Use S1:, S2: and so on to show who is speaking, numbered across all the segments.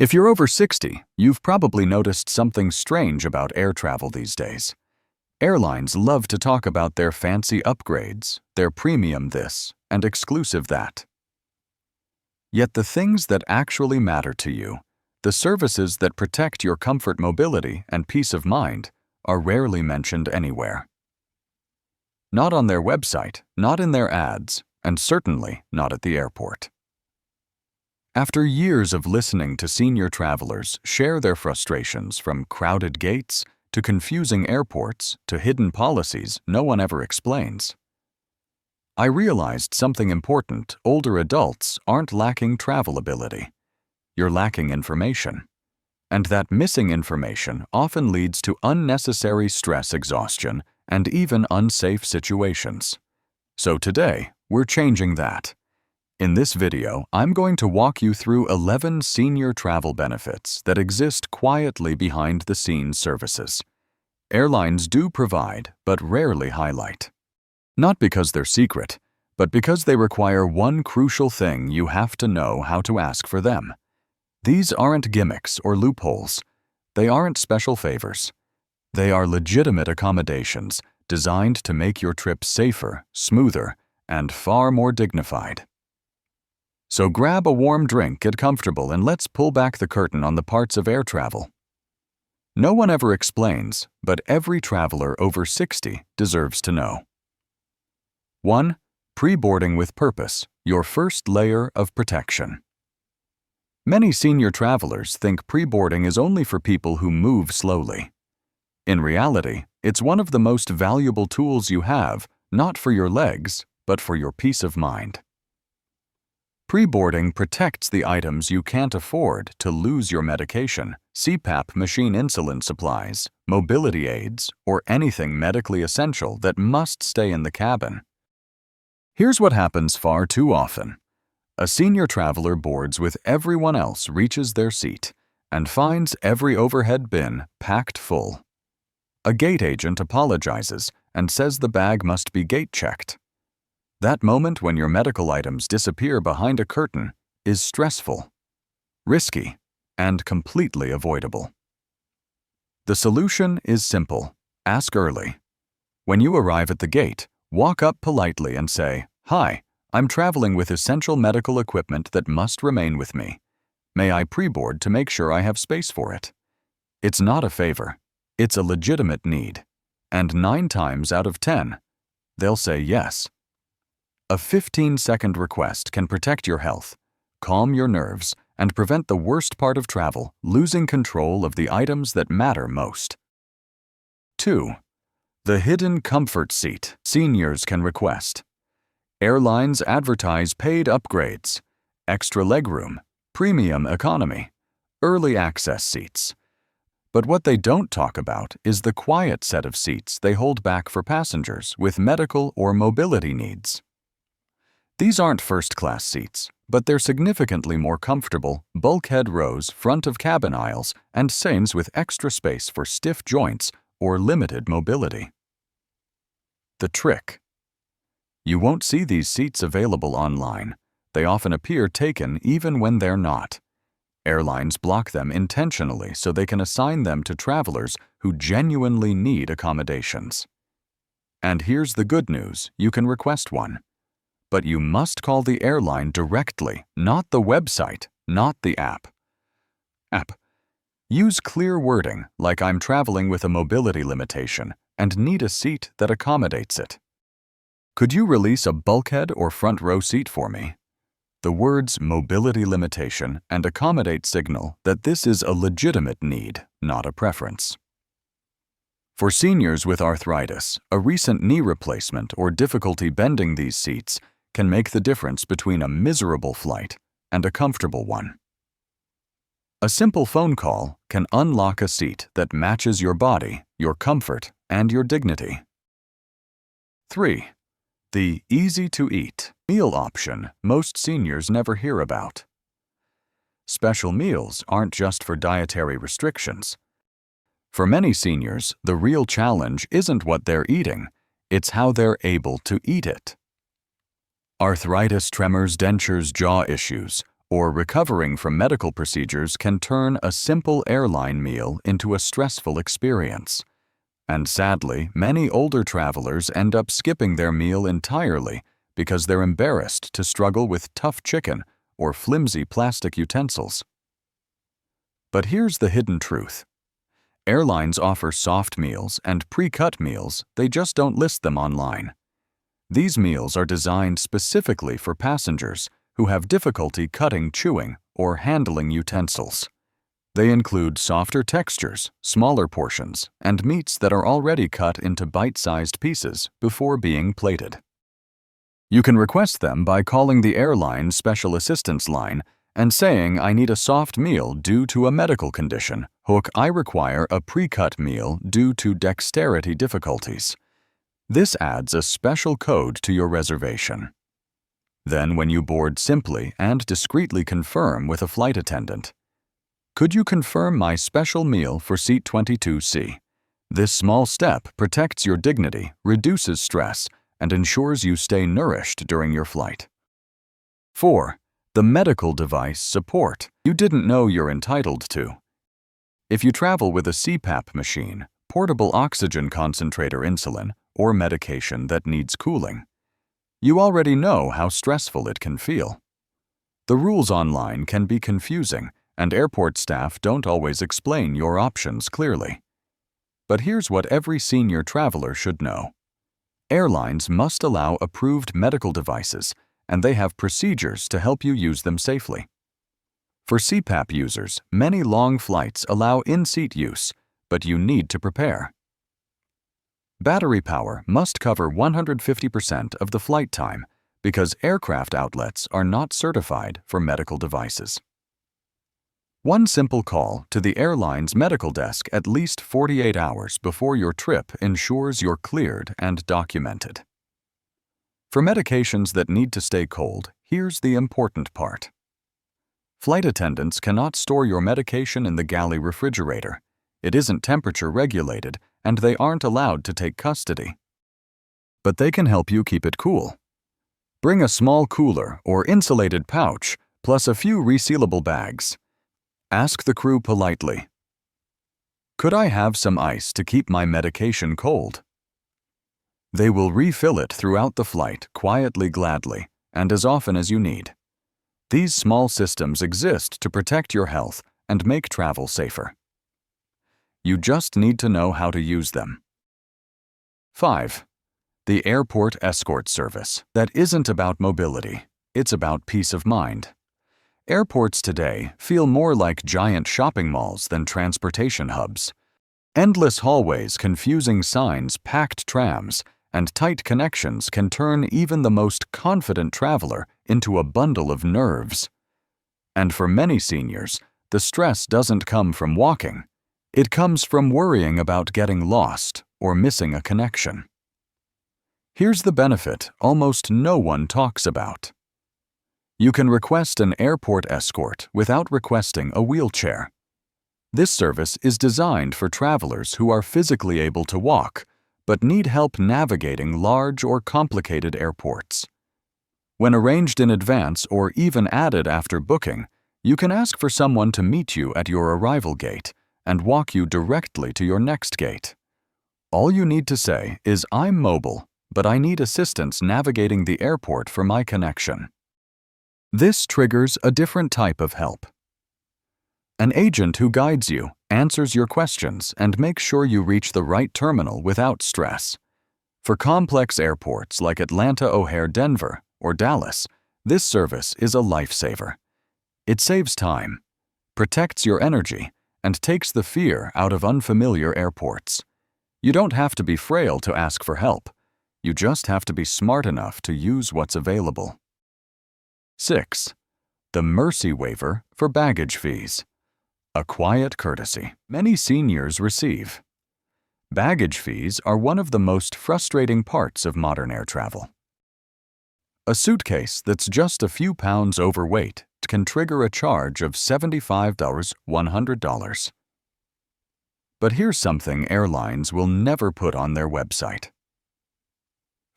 S1: If you're over 60, you've probably noticed something strange about air travel these days. Airlines love to talk about their fancy upgrades, their premium this, and exclusive that. Yet the things that actually matter to you, the services that protect your comfort, mobility, and peace of mind, are rarely mentioned anywhere. Not on their website, not in their ads, and certainly not at the airport. After years of listening to senior travelers share their frustrations from crowded gates to confusing airports to hidden policies no one ever explains, I realized something important. Older adults aren't lacking travel ability. You're lacking information. And that missing information often leads to unnecessary stress, exhaustion, and even unsafe situations. So today, we're changing that. In this video, I'm going to walk you through 11 senior travel benefits that exist quietly behind the scenes services. Airlines do provide, but rarely highlight. Not because they're secret, but because they require one crucial thing: you have to know how to ask for them. These aren't gimmicks or loopholes. They aren't special favors. They are legitimate accommodations designed to make your trip safer, smoother, and far more dignified. So grab a warm drink, get comfortable, and let's pull back the curtain on the parts of air travel no one ever explains, but every traveler over 60 deserves to know. 1. Pre-boarding with purpose, your first layer of protection. Many senior travelers think pre-boarding is only for people who move slowly. In reality, it's one of the most valuable tools you have, not for your legs, but for your peace of mind. Pre-boarding protects the items you can't afford to lose: your medication, CPAP machine, insulin supplies, mobility aids, or anything medically essential that must stay in the cabin. Here's what happens far too often. A senior traveler boards with everyone else, reaches their seat, and finds every overhead bin packed full. A gate agent apologizes and says the bag must be gate checked. That moment when your medical items disappear behind a curtain is stressful, risky, and completely avoidable. The solution is simple: ask early. When you arrive at the gate, walk up politely and say, "Hi, I'm traveling with essential medical equipment that must remain with me. May I pre-board to make sure I have space for it?" It's not a favor, it's a legitimate need. And 9 times out of 10, they'll say yes. A 15-second request can protect your health, calm your nerves, and prevent the worst part of travel: losing control of the items that matter most. 2. The hidden comfort seat seniors can request. Airlines advertise paid upgrades, extra legroom, premium economy, early access seats. But what they don't talk about is the quiet set of seats they hold back for passengers with medical or mobility needs. These aren't first-class seats, but they're significantly more comfortable: bulkhead rows, front of cabin aisles, and seats with extra space for stiff joints or limited mobility. The trick: you won't see these seats available online. They often appear taken even when they're not. Airlines block them intentionally so they can assign them to travelers who genuinely need accommodations. And here's the good news: you can request one. But you must call the airline directly, not the website, not the app. Use clear wording like "I'm traveling with a mobility limitation and need a seat that accommodates it. Could you release a bulkhead or front row seat for me?" The words "mobility limitation" and "accommodate" signal that this is a legitimate need, not a preference. For seniors with arthritis, a recent knee replacement, or difficulty bending these seats can make the difference between a miserable flight and a comfortable one. A simple phone call can unlock a seat that matches your body, your comfort, and your dignity. 3. The easy-to-eat meal option most seniors never hear about. Special meals aren't just for dietary restrictions. For many seniors, the real challenge isn't what they're eating, it's how they're able to eat it. Arthritis, tremors, dentures, jaw issues, or recovering from medical procedures can turn a simple airline meal into a stressful experience. And sadly, many older travelers end up skipping their meal entirely because they're embarrassed to struggle with tough chicken or flimsy plastic utensils. But here's the hidden truth. Airlines offer soft meals and pre-cut meals, they just don't list them online. These meals are designed specifically for passengers who have difficulty cutting, chewing, or handling utensils. They include softer textures, smaller portions, and meats that are already cut into bite-sized pieces before being plated. You can request them by calling the airline special assistance line and saying, "I need a soft meal due to a medical condition." Hook, "I require a pre-cut meal due to dexterity difficulties." This adds a special code to your reservation. Then when you board, simply and discreetly confirm with a flight attendant, "Could you confirm my special meal for seat 22C?" This small step protects your dignity, reduces stress, and ensures you stay nourished during your flight. 4. The medical device support you didn't know you're entitled to. If you travel with a CPAP machine, portable oxygen concentrator insulin, or medication that needs cooling, you already know how stressful it can feel. The rules online can be confusing, and airport staff don't always explain your options clearly. But here's what every senior traveler should know. Airlines must allow approved medical devices, and they have procedures to help you use them safely. For CPAP users, many long flights allow in-seat use, but you need to prepare. Battery power must cover 150% of the flight time because aircraft outlets are not certified for medical devices. One simple call to the airline's medical desk at least 48 hours before your trip ensures you're cleared and documented. For medications that need to stay cold, here's the important part. Flight attendants cannot store your medication in the galley refrigerator. It isn't temperature regulated, and they aren't allowed to take custody. But they can help you keep it cool. Bring a small cooler or insulated pouch, plus a few resealable bags. Ask the crew politely, "Could I have some ice to keep my medication cold?" They will refill it throughout the flight, quietly, gladly, and as often as you need. These small systems exist to protect your health and make travel safer. You just need to know how to use them. 5. The airport escort service. That isn't about mobility, it's about peace of mind. Airports today feel more like giant shopping malls than transportation hubs. Endless hallways, confusing signs, packed trams, and tight connections can turn even the most confident traveler into a bundle of nerves. And for many seniors, the stress doesn't come from walking. It comes from worrying about getting lost or missing a connection. Here's the benefit almost no one talks about. You can request an airport escort without requesting a wheelchair. This service is designed for travelers who are physically able to walk, but need help navigating large or complicated airports. When arranged in advance or even added after booking, you can ask for someone to meet you at your arrival gate and walk you directly to your next gate. All you need to say is, "I'm mobile, but I need assistance navigating the airport for my connection." This triggers a different type of help. An agent who guides you, answers your questions, and makes sure you reach the right terminal without stress. For complex airports like Atlanta O'Hare Denver or Dallas, this service is a lifesaver. It saves time, protects your energy, and takes the fear out of unfamiliar airports. You don't have to be frail to ask for help. You just have to be smart enough to use what's available. 6. The mercy waiver for baggage fees. A quiet courtesy many seniors receive. Baggage fees are one of the most frustrating parts of modern air travel. A suitcase that's just a few pounds overweight can trigger a charge of $75, $100. But here's something airlines will never put on their website.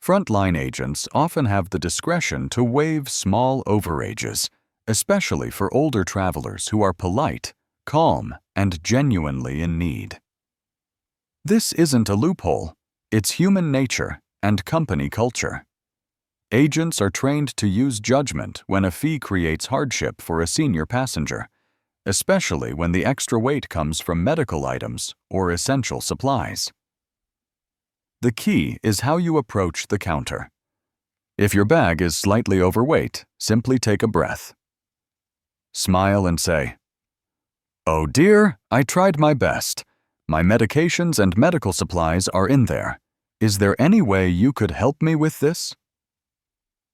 S1: Frontline agents often have the discretion to waive small overages, especially for older travelers who are polite, calm, and genuinely in need. This isn't a loophole, it's human nature and company culture. Agents are trained to use judgment when a fee creates hardship for a senior passenger, especially when the extra weight comes from medical items or essential supplies. The key is how you approach the counter. If your bag is slightly overweight, simply take a breath. Smile and say, "Oh dear, I tried my best. My medications and medical supplies are in there. Is there any way you could help me with this?"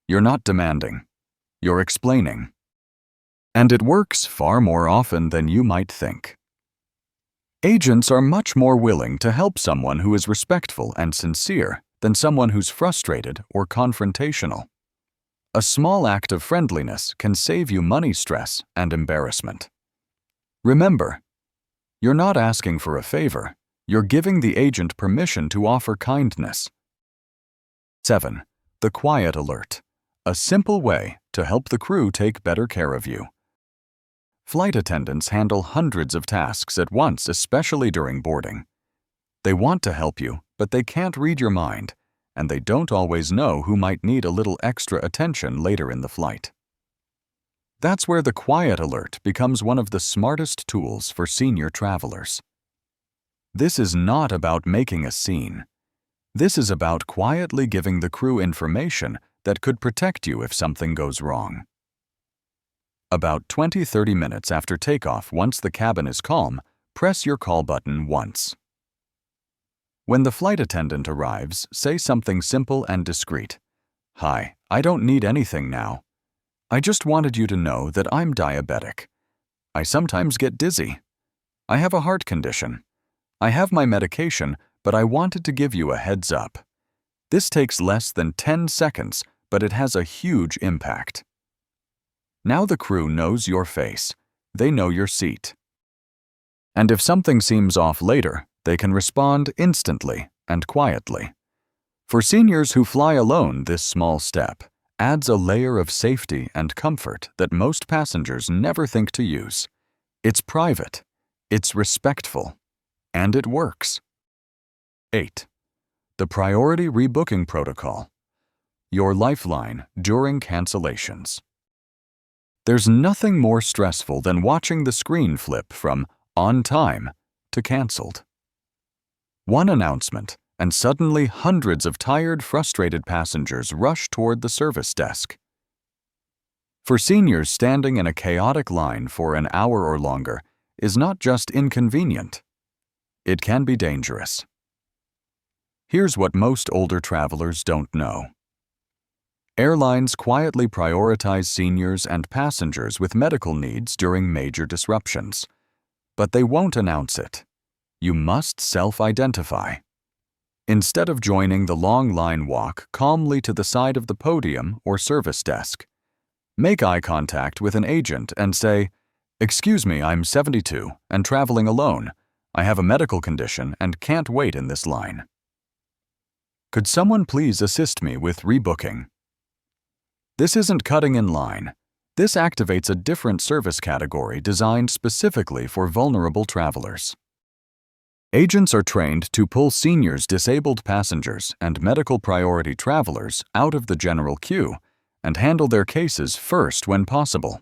S1: You're not demanding. You're explaining. And it works far more often than you might think. Agents are much more willing to help someone who is respectful and sincere than someone who's frustrated or confrontational. A small act of friendliness can save you money stress and embarrassment. Remember, you're not asking for a favor, you're giving the agent permission to offer kindness. 7. The quiet alert. A simple way to help the crew take better care of you. Flight attendants handle hundreds of tasks at once, especially during boarding. They want to help you, but they can't read your mind, and they don't always know who might need a little extra attention later in the flight. That's where the quiet alert becomes one of the smartest tools for senior travelers. This is not about making a scene. This is about quietly giving the crew information that could protect you if something goes wrong. About 20-30 minutes after takeoff, once the cabin is calm, press your call button once. When the flight attendant arrives, say something simple and discreet. "Hi, I don't need anything now. I just wanted you to know that I'm diabetic. I sometimes get dizzy. I have a heart condition. I have my medication, but I wanted to give you a heads up. This takes less than 10 seconds, but it has a huge impact." Now the crew knows your face. They know your seat. And if something seems off later, they can respond instantly and quietly. For seniors who fly alone, this small step adds a layer of safety and comfort that most passengers never think to use. It's private, it's respectful, and it works. 8. The priority rebooking protocol. Your lifeline during cancellations. There's nothing more stressful than watching the screen flip from on time to canceled. One announcement, and suddenly hundreds of tired, frustrated passengers rush toward the service desk. For seniors, standing in a chaotic line for an hour or longer is not just inconvenient. It can be dangerous. Here's what most older travelers don't know. Airlines quietly prioritize seniors and passengers with medical needs during major disruptions. But they won't announce it. You must self-identify. Instead of joining the long line, walk calmly to the side of the podium or service desk. Make eye contact with an agent and say, "Excuse me, I'm 72 and traveling alone. I have a medical condition and can't wait in this line. Could someone please assist me with rebooking?" This isn't cutting in line. This activates a different service category designed specifically for vulnerable travelers. Agents are trained to pull seniors, disabled passengers, and medical priority travelers out of the general queue and handle their cases first when possible.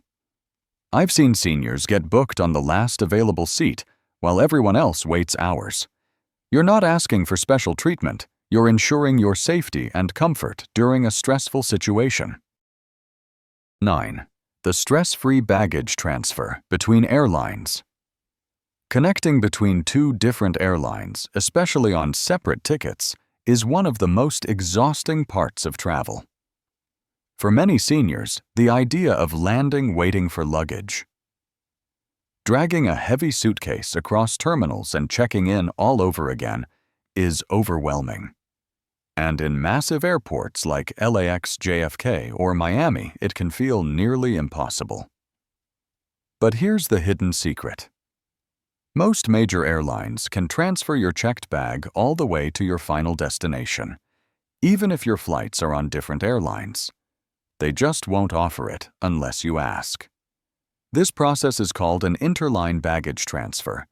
S1: I've seen seniors get booked on the last available seat while everyone else waits hours. You're not asking for special treatment, you're ensuring your safety and comfort during a stressful situation. 9. The stress-free baggage transfer between airlines. Connecting between two different airlines, especially on separate tickets, is one of the most exhausting parts of travel. For many seniors, the idea of landing waiting for luggage, dragging a heavy suitcase across terminals and checking in all over again is overwhelming. And in massive airports like LAX, JFK, or Miami, it can feel nearly impossible. But here's the hidden secret. Most major airlines can transfer your checked bag all the way to your final destination, even if your flights are on different airlines. They just won't offer it unless you ask. This process is called an interline baggage transfer,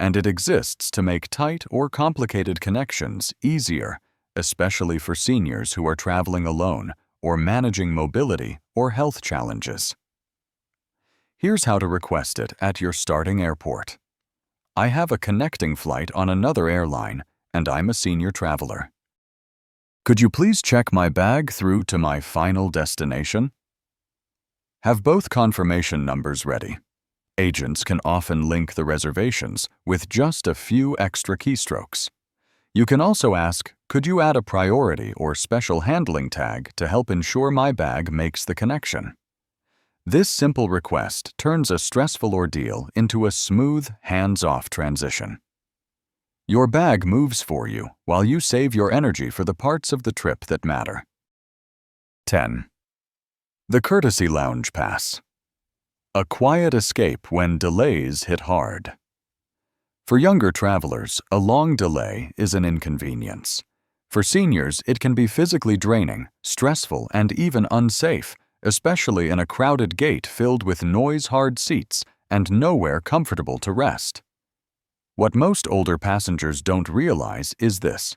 S1: and it exists to make tight or complicated connections easier, especially for seniors who are traveling alone or managing mobility or health challenges. Here's how to request it at your starting airport. I have a connecting flight on another airline, and I'm a senior traveler. Could you please check my bag through to my final destination? Have both confirmation numbers ready. Agents can often link the reservations with just a few extra keystrokes. You can also ask, could you add a priority or special handling tag to help ensure my bag makes the connection? This simple request turns a stressful ordeal into a smooth, hands-off transition. Your bag moves for you while you save your energy for the parts of the trip that matter. 10. The Courtesy Lounge Pass. A quiet escape when delays hit hard. For younger travelers, a long delay is an inconvenience. For seniors, it can be physically draining, stressful, and even unsafe, especially in a crowded gate filled with noise-hard seats and nowhere comfortable to rest. What most older passengers don't realize is this.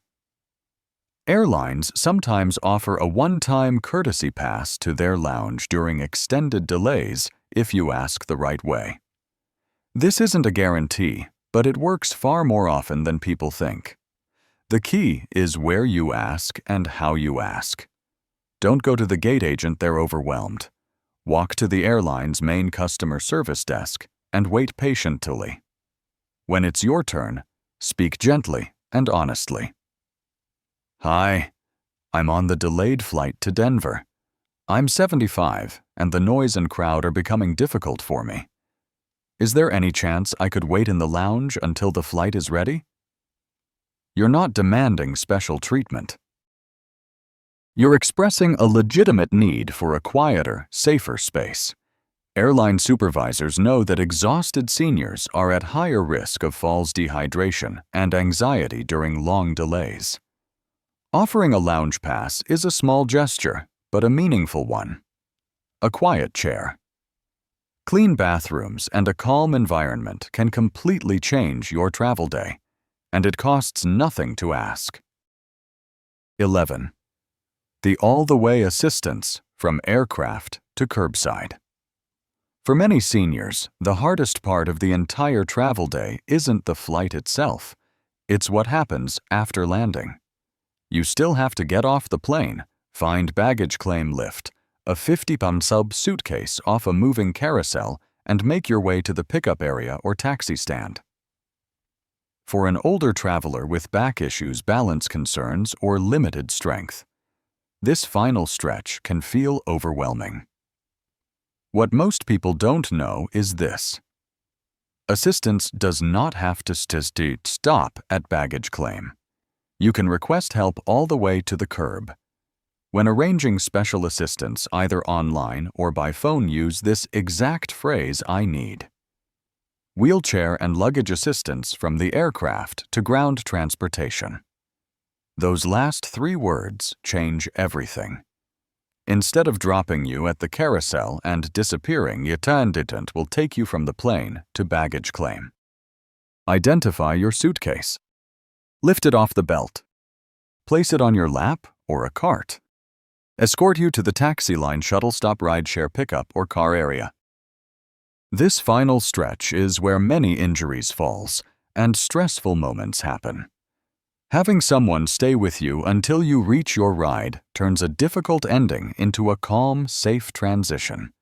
S1: Airlines sometimes offer a one-time courtesy pass to their lounge during extended delays if you ask the right way. This isn't a guarantee, but it works far more often than people think. The key is where you ask and how you ask. Don't go to the gate agent they're overwhelmed. Walk to the airline's main customer service desk and wait patiently. When it's your turn, speak gently and honestly. Hi, I'm on the delayed flight to Denver. I'm 75 and the noise and crowd are becoming difficult for me. Is there any chance I could wait in the lounge until the flight is ready? You're not demanding special treatment. You're expressing a legitimate need for a quieter, safer space. Airline supervisors know that exhausted seniors are at higher risk of falls dehydration and anxiety during long delays. Offering a lounge pass is a small gesture, but a meaningful one. A quiet chair. Clean bathrooms and a calm environment can completely change your travel day, and it costs nothing to ask. 11. The all-the-way assistance from aircraft to curbside. For many seniors, the hardest part of the entire travel day isn't the flight itself. It's what happens after landing. You still have to get off the plane, find baggage claim lift, a 50-pound suitcase off a moving carousel, and make your way to the pickup area or taxi stand. For an older traveler with back issues, balance concerns, or limited strength, this final stretch can feel overwhelming. What most people don't know is this. Assistance does not have to stop at baggage claim. You can request help all the way to the curb. When arranging special assistance either online or by phone, use this exact phrase, "I need." Wheelchair and luggage assistance from the aircraft to ground transportation. Those last 3 words change everything. Instead of dropping you at the carousel and disappearing, your attendant will take you from the plane to baggage claim. Identify your suitcase. Lift it off the belt. Place it on your lap or a cart. Escort you to the taxi line, shuttle stop, rideshare pickup, or car area. This final stretch is where many injuries falls and stressful moments happen. Having someone stay with you until you reach your ride turns a difficult ending into a calm, safe transition.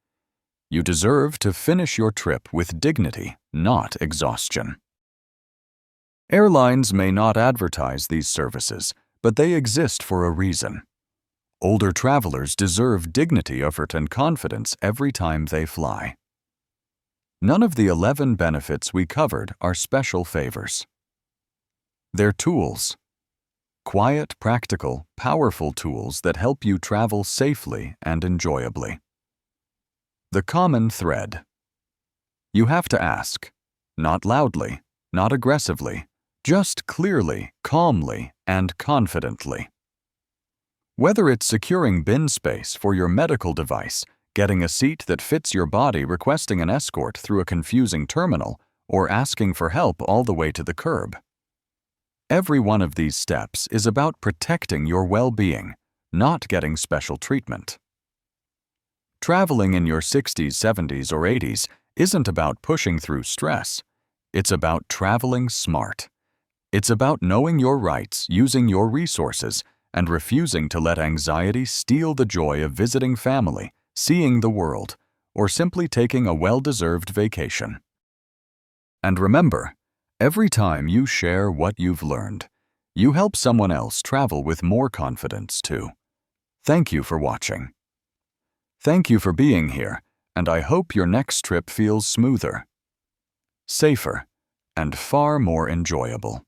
S1: You deserve to finish your trip with dignity, not exhaustion. Airlines may not advertise these services, but they exist for a reason. Older travelers deserve dignity, effort, and confidence every time they fly. None of the 11 benefits we covered are special favors. They're tools. Quiet, practical, powerful tools that help you travel safely and enjoyably. The common thread. You have to ask, not loudly, not aggressively, just clearly, calmly, and confidently. Whether it's securing bin space for your medical device, getting a seat that fits your body, requesting an escort through a confusing terminal, or asking for help all the way to the curb. Every one of these steps is about protecting your well-being, not getting special treatment. Traveling in your 60s, 70s, or 80s isn't about pushing through stress. It's about traveling smart. It's about knowing your rights, using your resources, and refusing to let anxiety steal the joy of visiting family, seeing the world, or simply taking a well-deserved vacation. And remember, every time you share what you've learned, you help someone else travel with more confidence too. Thank you for watching. Thank you for being here, and I hope your next trip feels smoother, safer, and far more enjoyable.